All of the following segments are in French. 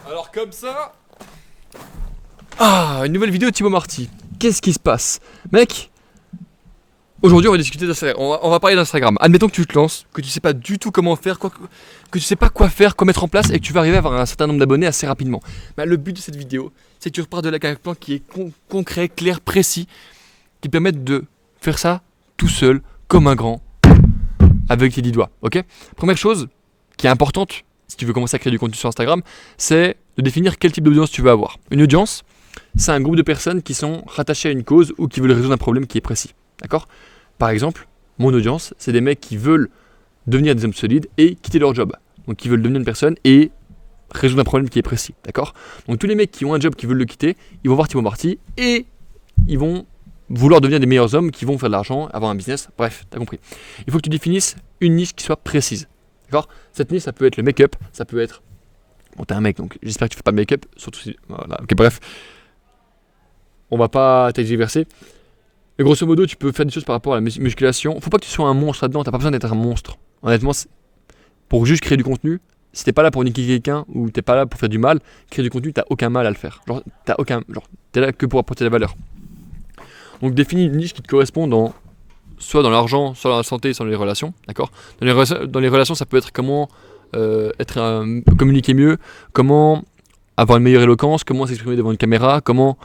Alors comme ça... Ah, une nouvelle vidéo de Thibaut Marty. Qu'est-ce qui se passe? Mec, aujourd'hui on va discuter d'Instagram, on va parler d'Instagram. Admettons que tu te lances, que tu sais pas du tout comment faire, que tu sais pas quoi faire, quoi mettre en place et que tu vas arriver à avoir un certain nombre d'abonnés assez rapidement. Bah, le but de cette vidéo, c'est que tu repars de là avec un plan qui est concret, clair, précis, qui te permette de faire ça tout seul, comme un grand, avec tes 10 doigts, ok? Première chose qui est importante, si tu veux commencer à créer du contenu sur Instagram, c'est de définir quel type d'audience tu veux avoir. Une audience, c'est un groupe de personnes qui sont rattachées à une cause ou qui veulent résoudre un problème qui est précis. D'accord ? Par exemple, mon audience, c'est des mecs qui veulent devenir des hommes solides et quitter leur job. Donc qui veulent devenir une personne et résoudre un problème qui est précis. D'accord ? Donc tous les mecs qui ont un job qui veulent le quitter, ils vont voir Thibaut Marty et ils vont vouloir devenir des meilleurs hommes qui vont faire de l'argent, avoir un business. Bref, t'as compris. Il faut que tu définisses une niche qui soit précise. D'accord ? Cette niche, ça peut être le make-up, ça peut être... Bon, t'es un mec, donc j'espère que tu fais pas de make-up, surtout si... Voilà, ok, bref. On va pas t'exercer. Mais grosso modo, tu peux faire des choses par rapport à la musculation. Faut pas que tu sois un monstre là-dedans, t'as pas besoin d'être un monstre. Honnêtement, pour juste créer du contenu, si t'es pas là pour niquer quelqu'un ou t'es pas là pour faire du mal, créer du contenu, t'as aucun mal à le faire. T'es là que pour apporter de la valeur. Donc définis une niche qui te correspond soit dans l'argent, soit dans la santé, soit dans les relations, d'accord ? Dans les relations, ça peut être comment communiquer mieux, comment avoir une meilleure éloquence, comment s'exprimer devant une caméra, comment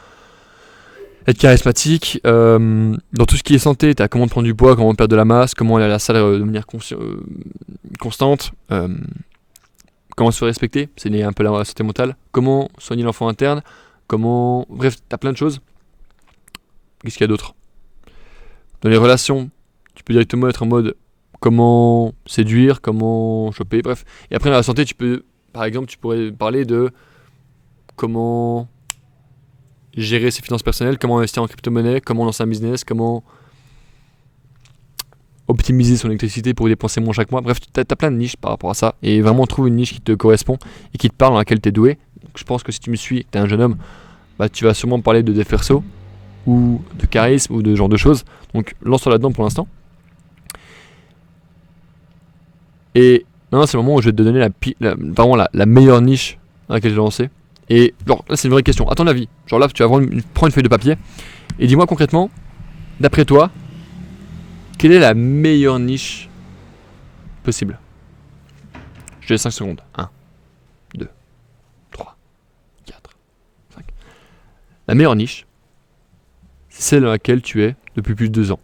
être charismatique. Dans tout ce qui est santé, tu as comment prendre du poids, comment perdre de la masse, comment aller à la salle de manière constante, comment se faire respecter, c'est lié un peu à la santé mentale, comment soigner l'enfant interne, bref, tu as plein de choses. Qu'est-ce qu'il y a d'autre ? Dans les relations, tu peux directement être en mode comment séduire, comment choper, bref. Et après dans la santé, par exemple, tu pourrais parler de comment gérer ses finances personnelles, comment investir en crypto-monnaie, comment lancer un business, comment optimiser son électricité pour y dépenser moins chaque mois. Bref, tu as plein de niches par rapport à ça. Et vraiment, trouve une niche qui te correspond et qui te parle, dans laquelle tu es doué. Donc, je pense que si tu me suis, tu es un jeune homme, bah, tu vas sûrement parler de dev perso ou de charisme ou de ce genre de choses. Donc, lance-toi là-dedans pour l'instant. Et non, c'est le moment où je vais te donner vraiment la meilleure niche dans laquelle je vais lancer. Et genre là c'est une vraie question, à ton avis, genre là tu vas prendre une feuille de papier et dis-moi concrètement, d'après toi, quelle est la meilleure niche possible? Je te laisse 5 secondes. 1, 2, 3, 4, 5. La meilleure niche, c'est celle dans laquelle tu es depuis plus de 2 ans.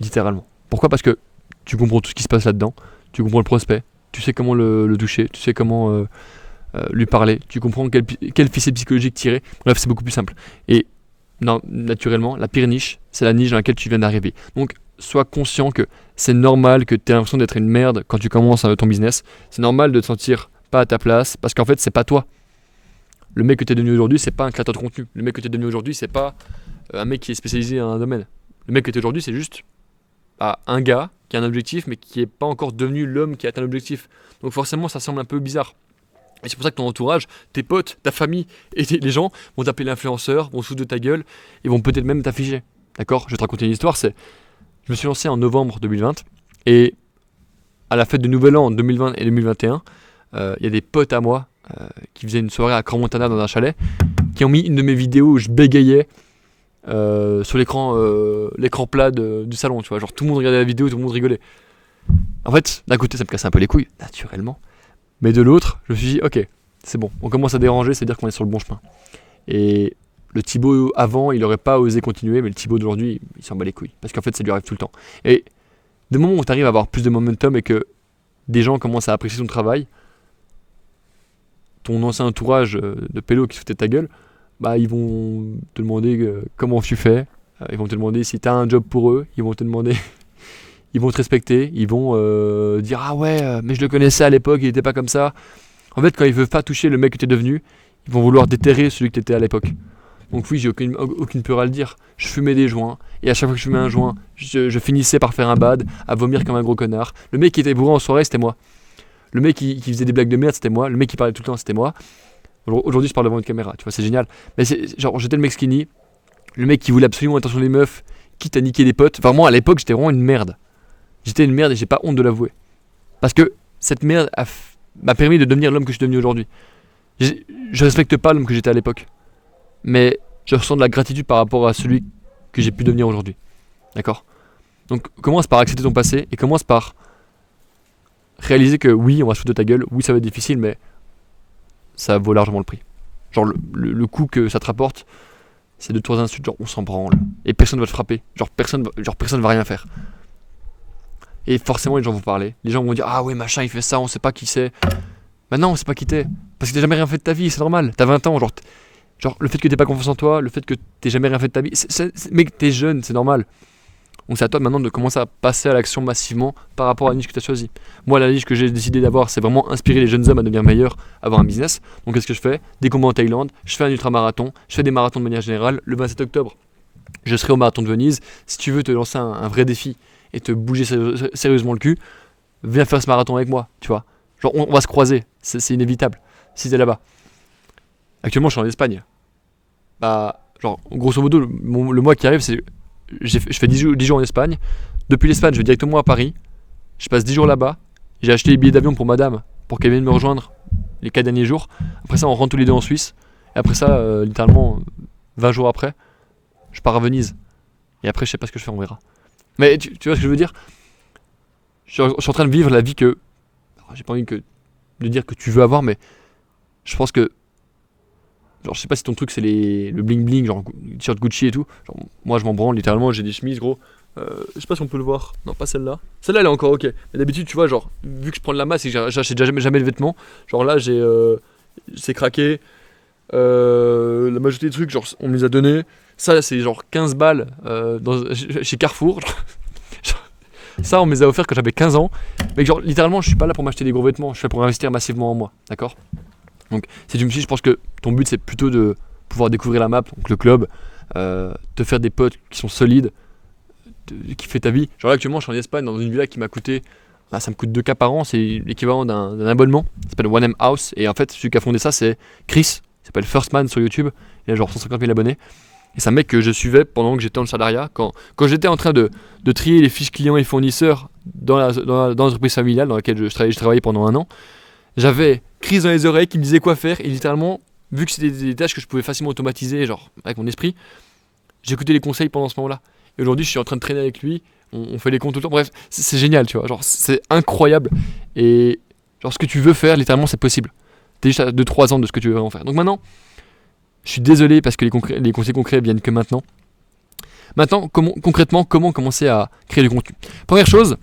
Littéralement. Pourquoi ? Parce que tu comprends tout ce qui se passe là-dedans, tu comprends le prospect, tu sais comment le toucher, tu sais comment... lui parler, tu comprends quel ficelle psychologique tirer. Bref, c'est beaucoup plus simple. Et non, naturellement, la pire niche, c'est la niche dans laquelle tu viens d'arriver. Donc, sois conscient que c'est normal que tu aies l'impression d'être une merde quand tu commences ton business. C'est normal de te sentir pas à ta place parce qu'en fait, c'est pas toi. Le mec que tu es devenu aujourd'hui, c'est pas un créateur de contenu. Le mec que tu es devenu aujourd'hui, c'est pas un mec qui est spécialisé dans un domaine. Le mec que tu es aujourd'hui, c'est juste un gars qui a un objectif mais qui est pas encore devenu l'homme qui a atteint l'objectif. Donc forcément, ça semble un peu bizarre. Et c'est pour ça que ton entourage, tes potes, ta famille et les gens vont t'appeler l'influenceur, vont se foutre de ta gueule et vont peut-être même t'afficher. D'accord ? Je vais te raconter une histoire, je me suis lancé en novembre 2020 et à la fête de Nouvel An en 2020 et 2021, il y a des potes à moi qui faisaient une soirée à Crans-Montana dans un chalet qui ont mis une de mes vidéos où je bégayais sur l'écran plat du salon, tu vois. Genre tout le monde regardait la vidéo, tout le monde rigolait. En fait, d'un côté ça me cassait un peu les couilles, naturellement. Mais de l'autre, je me suis dit, ok, c'est bon, on commence à déranger, c'est-à-dire qu'on est sur le bon chemin. Et le Thibaut avant, il n'aurait pas osé continuer, mais le Thibaut d'aujourd'hui, il s'en bat les couilles. Parce qu'en fait, ça lui arrive tout le temps. Et des moments où tu arrives à avoir plus de momentum et que des gens commencent à apprécier ton travail, ton ancien entourage de pélo qui se foutait de ta gueule, bah ils vont te demander comment tu fais, ils vont te demander si tu as un job pour eux, ils vont te demander... Ils vont te respecter, ils vont dire « Ah ouais, mais je le connaissais à l'époque, il était pas comme ça. » En fait, quand ils veulent pas toucher le mec que tu es devenu, ils vont vouloir déterrer celui que tu étais à l'époque. Donc oui, j'ai aucune peur à le dire. Je fumais des joints, et à chaque fois que je fumais un joint, je finissais par faire un bad, à vomir comme un gros connard. Le mec qui était bourré en soirée, c'était moi. Le mec qui faisait des blagues de merde, c'était moi. Le mec qui parlait tout le temps, c'était moi. Aujourd'hui, je parle devant une caméra, tu vois, c'est génial. Mais genre, j'étais le mec skinny, le mec qui voulait absolument attention les meufs, quitte à niquer des potes. Enfin, moi, à l'époque, j'étais vraiment une merde. J'étais une merde et j'ai pas honte de l'avouer. Parce que cette merde m'a permis de devenir l'homme que je suis devenu aujourd'hui. Je respecte pas l'homme que j'étais à l'époque. Mais je ressens de la gratitude par rapport à celui que j'ai pu devenir aujourd'hui. D'accord? Donc commence par accepter ton passé et commence par réaliser que oui, on va se foutre de ta gueule, oui, ça va être difficile, mais ça vaut largement le prix. Genre le coup que ça te rapporte, c'est de trois insultes, genre on s'en branle. Et personne va te frapper. Genre personne va rien faire. Et forcément les gens vont parler. Les gens vont dire ah ouais machin il fait ça, on sait pas qui c'est. Bah non, on sait pas qui t'es. Parce que t'as jamais rien fait de ta vie, c'est normal. T'as 20 ans, genre le fait que t'aies pas confiance en toi, le fait que t'aies jamais rien fait de ta vie, mec t'es jeune, c'est normal. Donc c'est à toi maintenant de commencer à passer à l'action massivement par rapport à la niche que tu as choisie. Moi la niche que j'ai décidé d'avoir c'est vraiment inspirer les jeunes hommes à devenir meilleurs, à avoir un business. Donc qu'est-ce que je fais? Des combats en Thaïlande, je fais un ultramarathon, je fais des marathons de manière générale. Le 27 octobre, je serai au marathon de Venise. Si tu veux te lancer un vrai défi et te bouger sérieusement le cul, viens faire ce marathon avec moi, tu vois. Genre on va se croiser, c'est inévitable si t'es là-bas. Actuellement je suis en Espagne. Bah genre grosso modo le mois qui arrive c'est je fais 10 jours en Espagne. Depuis l'Espagne, je vais directement à Paris. Je passe 10 jours là-bas. J'ai acheté les billets d'avion pour madame, pour qu'elle vienne me rejoindre les 4 derniers jours. Après ça, on rentre tous les deux en Suisse. Et après ça, littéralement, 20 jours après, je pars à Venise. Et après, je sais pas ce que je fais, on verra. Mais tu vois ce que je veux dire? Je suis en train de vivre la vie que... Alors, j'ai pas envie de dire que tu veux avoir, mais je pense que... Genre, je sais pas si ton truc c'est le bling bling, genre t-shirt Gucci et tout. Genre, moi je m'en branle littéralement, j'ai des chemises gros. Je sais pas si on peut le voir. Non, pas celle-là. Celle-là elle est encore ok. Mais d'habitude, tu vois, genre, vu que je prends de la masse et que j'achète jamais le vêtement, genre là j'ai. C'est craqué. La majorité des trucs, genre, on me les a donnés. Ça c'est genre 15 balles chez Carrefour. Ça on me les a offert quand j'avais 15 ans. Mais genre, littéralement, je suis pas là pour m'acheter des gros vêtements, je suis là pour investir massivement en moi. D'accord? Donc si tu me suis, je pense que ton but c'est plutôt de pouvoir découvrir la map, donc le club, te faire des potes qui sont solides, kiffer ta vie. Genre là actuellement je suis en Espagne dans une villa qui m'a coûté, ça me coûte 2K par an, c'est l'équivalent d'un abonnement, ça s'appelle One M House, et en fait celui qui a fondé ça c'est Chris, il s'appelle First Man sur YouTube, il a genre 150 000 abonnés, et c'est un mec que je suivais pendant que j'étais en salariat, quand j'étais en train de trier les fiches clients et fournisseurs dans l'entreprise familiale dans laquelle je travaillais pendant un an. J'avais Chris dans les oreilles qui me disait quoi faire et littéralement, vu que c'était des tâches que je pouvais facilement automatiser, genre avec mon esprit, j'écoutais les conseils pendant ce moment-là. Et aujourd'hui, je suis en train de traîner avec lui, on fait les comptes tout le temps. Bref, c'est génial, tu vois, genre c'est incroyable. Et genre ce que tu veux faire, littéralement, c'est possible. T'es juste à 2-3 ans de ce que tu veux vraiment faire. Donc maintenant, je suis désolé parce que les conseils concrets viennent que maintenant. Maintenant, concrètement, comment commencer à créer du contenu? Première chose,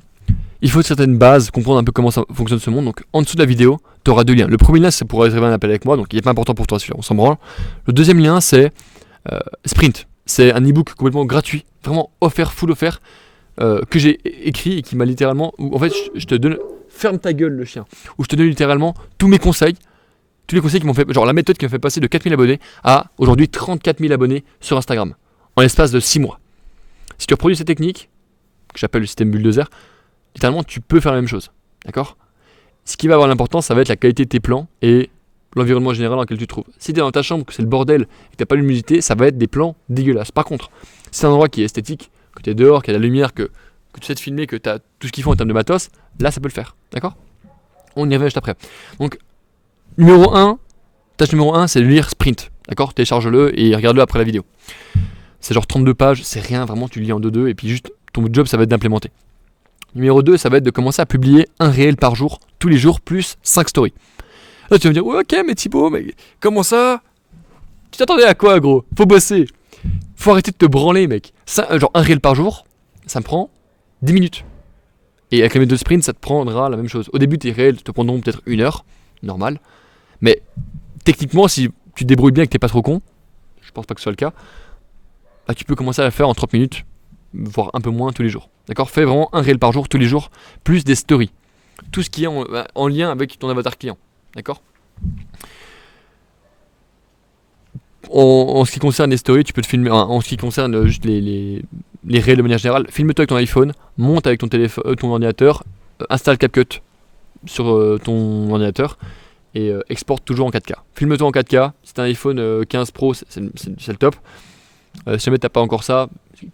il faut certaines bases, comprendre un peu comment ça fonctionne ce monde. Donc en dessous de la vidéo, tu auras 2 liens. Le premier lien, c'est pour réserver un appel avec moi, donc il n'est pas important pour toi celui-là, on s'en branle. Le deuxième lien, c'est Sprint. C'est un ebook complètement gratuit, vraiment full offert, que j'ai écrit et qui m'a littéralement... Où, en fait, je te donne... Ferme ta gueule le chien. Où je te donne littéralement tous mes conseils, tous les conseils qui m'ont fait... Genre la méthode qui m'a fait passer de 4000 abonnés à aujourd'hui 34 000 abonnés sur Instagram, en l'espace de 6 mois. Si tu reproduis cette technique, que j'appelle le système bulldozer, littéralement, tu peux faire la même chose, d'accord? Ce qui va avoir l'importance, ça va être la qualité de tes plans et l'environnement général dans lequel tu te trouves. Si tu es dans ta chambre, que c'est le bordel et que tu n'as pas l'humidité, ça va être des plans dégueulasses. Par contre, si c'est un endroit qui est esthétique, que tu es dehors, qu'il y a de la lumière, que tu sais te filmer, que tu as tout ce qu'il faut en termes de matos, là, ça peut le faire, d'accord? On y revient juste après. Donc, tâche numéro 1, c'est de lire Sprint, d'accord? Télécharge-le et regarde-le après la vidéo. C'est genre 32 pages, c'est rien, vraiment, tu le lis en 2-2 et puis juste, ton job, ça va être d'implémenter. Numéro 2, ça va être de commencer à publier un réel par jour, tous les jours, plus 5 stories. Là, tu vas me dire, ouais, ok, mais Thibaut, mais comment ça? Tu t'attendais à quoi, gros? Faut bosser. Faut arrêter de te branler, mec. Ça, genre un réel par jour, ça me prend 10 minutes. Et avec la méthode sprint, ça te prendra la même chose. Au début, tes réels te prendront peut-être 1 heure, normal. Mais techniquement, si tu te débrouilles bien et que t'es pas trop con, je pense pas que ce soit le cas, bah, tu peux commencer à la faire en 30 minutes, voire un peu moins tous les jours. D'accord? Fais vraiment un réel par jour, tous les jours, plus des stories. Tout ce qui est en lien avec ton avatar client. D'accord? En ce qui concerne les stories, tu peux te filmer. En ce qui concerne juste les réels de manière générale, filme-toi avec ton iPhone, monte avec ton ordinateur, installe CapCut sur ton ordinateur et exporte toujours en 4K. Filme-toi en 4K. Si t'as un iPhone 15 Pro, c'est le top. Si jamais t'as pas encore ça,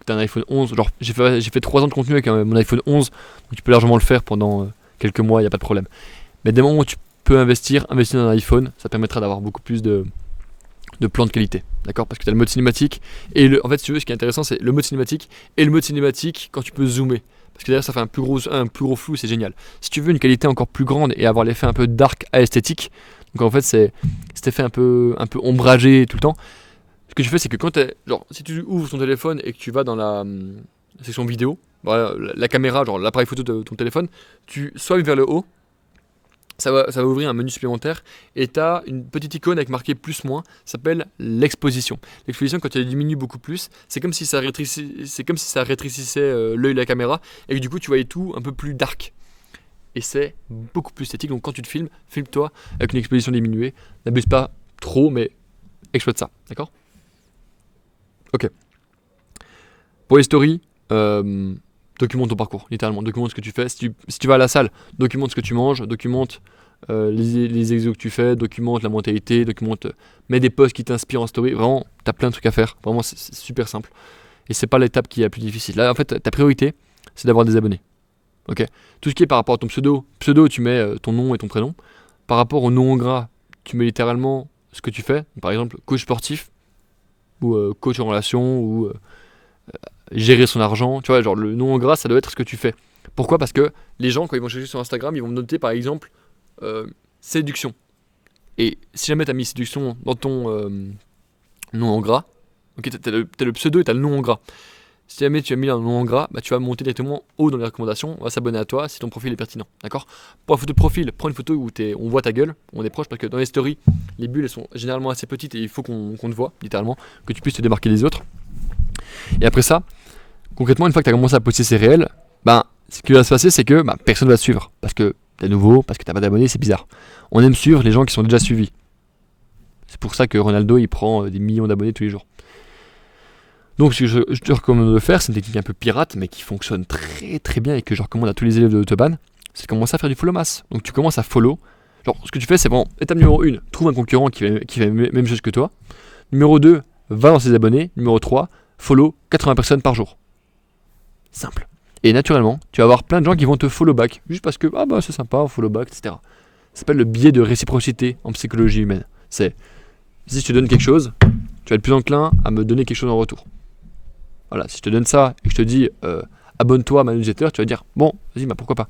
t'as un iPhone 11, genre j'ai fait 3 ans de contenu avec mon iPhone 11, donc tu peux largement le faire pendant quelques mois, y a pas de problème. Mais des moments où peux investir dans un iPhone, ça permettra d'avoir beaucoup plus de plans de qualité, d'accord? Parce que tu as le mode cinématique, en fait, si tu veux, ce qui est intéressant, c'est le mode cinématique, et le mode cinématique quand tu peux zoomer. Parce que d'ailleurs, ça fait un plus gros flou, c'est génial. Si tu veux une qualité encore plus grande et avoir l'effet un peu dark à esthétique, donc en fait, c'est cet effet un peu ombragé tout le temps, ce que tu fais, c'est que si tu ouvres ton téléphone et que tu vas dans la section vidéo, voilà, la caméra, genre l'appareil photo de ton téléphone, tu swipes vers le haut, ça va ouvrir un menu supplémentaire et tu as une petite icône avec marqué plus moins, ça s'appelle l'exposition. L'exposition, quand tu la diminues beaucoup plus, c'est comme si ça rétrécissait l'œil de la caméra et que du coup tu voyais tout un peu plus dark. Et c'est beaucoup plus esthétique, donc quand tu te filmes, filme-toi avec une exposition diminuée, n'abuse pas trop, mais exploite ça, d'accord? Ok. Pour les stories, documente ton parcours, littéralement, documente ce que tu fais. Si tu vas à la salle, documente ce que tu manges, documente les exos que tu fais, documente la mentalité, mets des posts qui t'inspirent en story. Vraiment, t'as plein de trucs à faire. Vraiment, c'est super simple. Et c'est pas l'étape qui est la plus difficile. Là, en fait, ta priorité, c'est d'avoir des abonnés. Ok. Tout ce qui est par rapport à ton pseudo, tu mets ton nom et ton prénom. Par rapport au nom en gras, tu mets littéralement ce que tu fais. Par exemple, coach sportif, ou coach en relation, ou gérer son argent, tu vois, genre le nom en gras, ça doit être ce que tu fais. Pourquoi? Parce que les gens, quand ils vont chercher sur Instagram, ils vont noter par exemple séduction. Et si jamais tu as mis séduction dans ton nom en gras, ok, t'as le pseudo et t'as le nom en gras. Si jamais tu as mis un nom en gras, bah, tu vas monter directement haut dans les recommandations, on va s'abonner à toi si ton profil est pertinent, d'accord? Pour la photo de profil, prends une photo où on voit ta gueule, on est proche, parce que dans les stories, les bulles elles sont généralement assez petites et il faut qu'on te voit, littéralement, que tu puisses te démarquer des autres. Et après ça, concrètement, une fois que tu as commencé à poster ces réels, ce qui va se passer, c'est que personne ne va te suivre. Parce que t'es nouveau, parce que t'as pas d'abonnés, c'est bizarre. On aime suivre les gens qui sont déjà suivis. C'est pour ça que Ronaldo, il prend des millions d'abonnés tous les jours. Donc, ce que je te recommande de faire, c'est une technique un peu pirate, mais qui fonctionne très très bien et que je recommande à tous les élèves de Autobahn, c'est de commencer à faire du follow mass. Donc, tu commences à follow. Genre, ce que tu fais, c'est bon, étape numéro 1, trouve un concurrent qui fait la même chose que toi. Numéro 2, va dans ses abonnés. Numéro 3, follow 80 personnes par jour. Simple. Et naturellement, tu vas avoir plein de gens qui vont te follow back, juste parce que c'est sympa, follow back, etc. Ça s'appelle le biais de réciprocité en psychologie humaine. C'est, si je te donne quelque chose, tu vas être plus enclin à me donner quelque chose en retour. Voilà, si je te donne ça et que je te dis abonne-toi à ma newsletter, tu vas dire bon, vas-y, pourquoi pas.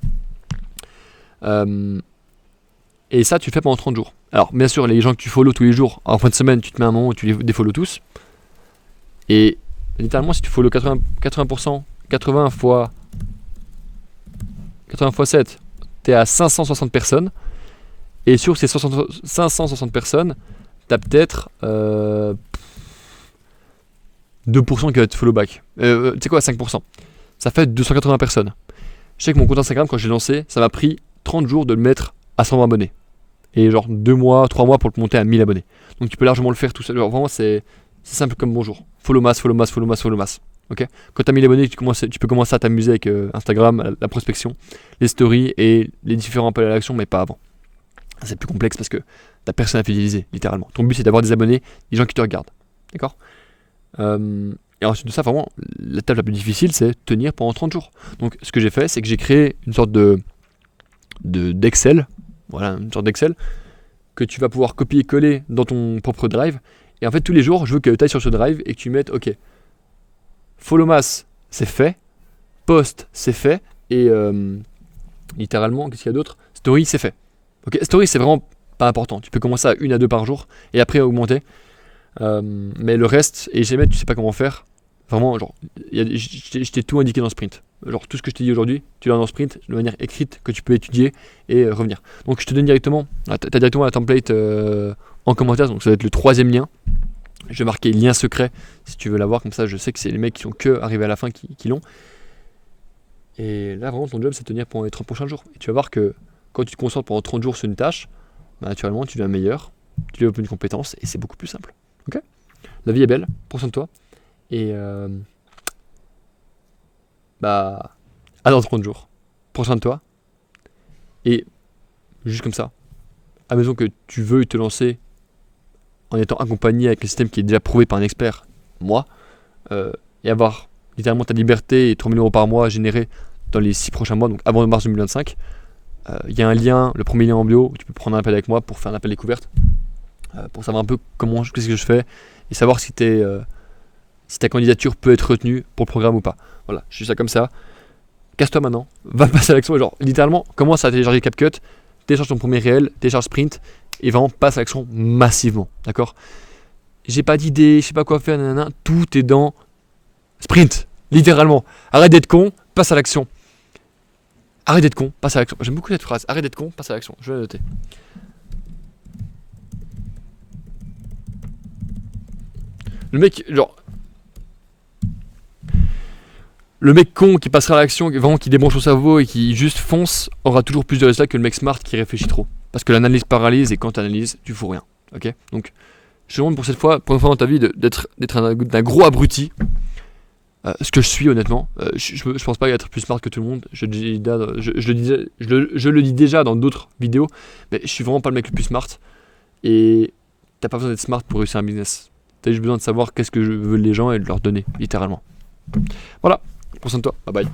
Et ça, tu le fais pendant 30 jours. Alors, bien sûr, les gens que tu follow tous les jours, en fin de semaine, tu te mets un moment où tu les défollow tous. Et littéralement, si tu follow 80%, 80 fois 7, tu es à 560 personnes. Et sur ces 560 personnes, tu as peut-être 2% qui va te follow back. Tu sais quoi, 5%. Ça fait 280 personnes. Je sais que mon compte Instagram, quand j'ai lancé, ça m'a pris 30 jours de le mettre à 120 abonnés. Et genre 2 mois, 3 mois pour le monter à 1000 abonnés. Donc tu peux largement le faire tout seul. Genre vraiment, c'est simple comme bonjour. Follow mass. Okay, quand tu as 1000 abonnés, tu peux commencer à t'amuser avec Instagram, la prospection, les stories et les différents appels à l'action, mais pas avant. C'est plus complexe parce que t'as personne à fidéliser, littéralement. Ton but, c'est d'avoir des abonnés, des gens qui te regardent. D'accord? Et ensuite de ça, vraiment, la tâche la plus difficile, c'est tenir pendant 30 jours. Donc, ce que j'ai fait, c'est que j'ai créé une sorte d'Excel. Voilà, une sorte d'Excel que tu vas pouvoir copier-coller dans ton propre drive. Et en fait, tous les jours, je veux que tu ailles sur ce drive et que tu mettes, ok, follow mass, c'est fait. Post, c'est fait. Et littéralement, qu'est-ce qu'il y a d'autre? Story, c'est fait. Ok, story, c'est vraiment pas important. Tu peux commencer à 1 à 2 par jour et après augmenter. Mais le reste, et jamais tu sais pas comment faire. Vraiment, genre, je t'ai tout indiqué dans Sprint. Genre, tout ce que je t'ai dit aujourd'hui, tu l'as dans Sprint de manière écrite que tu peux étudier et revenir. Donc, je te donne directement, tu as directement la template en commentaire. Donc, ça va être le 3e lien. Je vais marquer lien secret si tu veux l'avoir. Comme ça, je sais que c'est les mecs qui sont que arrivés à la fin qui l'ont. Et là, vraiment, ton job, c'est de tenir pendant les 30 prochains jours. Et tu vas voir que quand tu te concentres pendant 30 jours sur une tâche, naturellement, tu deviens meilleur, tu développes une compétence et c'est beaucoup plus simple. Ok ? La vie est belle, prends soin de toi. Et à dans 30 jours. Prends soin de toi. Et juste comme ça, admettons que tu veux te lancer en étant accompagné avec le système qui est déjà prouvé par un expert, moi, et avoir littéralement ta liberté et 3 000 € par mois générés dans les 6 prochains mois, donc avant mars 2025, Il y a un lien, le premier lien en bio, où tu peux prendre un appel avec moi pour faire un appel découverte, pour savoir un peu qu'est-ce que je fais et savoir si ta candidature peut être retenue pour le programme ou pas. Voilà, je suis ça comme ça. Casse-toi maintenant, va passer à l'action, genre littéralement commence à télécharger CapCut, télécharge ton premier réel, télécharge Sprint et vraiment passe à l'action massivement, d'accord? J'ai pas d'idée, je sais pas quoi faire, nanana, tout est dans Sprint, littéralement. Arrête d'être con, passe à l'action. Arrête d'être con, passe à l'action. J'aime beaucoup cette phrase, arrête d'être con, passe à l'action, je vais la noter. Le mec, genre... Le mec con qui passera à l'action, vraiment qui débranche son cerveau et qui juste fonce, aura toujours plus de résultats que le mec smart qui réfléchit trop. Parce que l'analyse paralyse et quand tu analyses, tu fous rien. Ok? Donc, je te demande pour cette fois, pour une fois dans ta vie, d'être d'un gros abruti. Ce que je suis honnêtement. Je pense pas être plus smart que tout le monde. Je le dis déjà dans d'autres vidéos. Mais je suis vraiment pas le mec le plus smart. Et t'as pas besoin d'être smart pour réussir un business. T'as juste besoin de savoir qu'est-ce que veulent les gens et de leur donner, littéralement. Voilà. Prends soin de toi. Bye bye.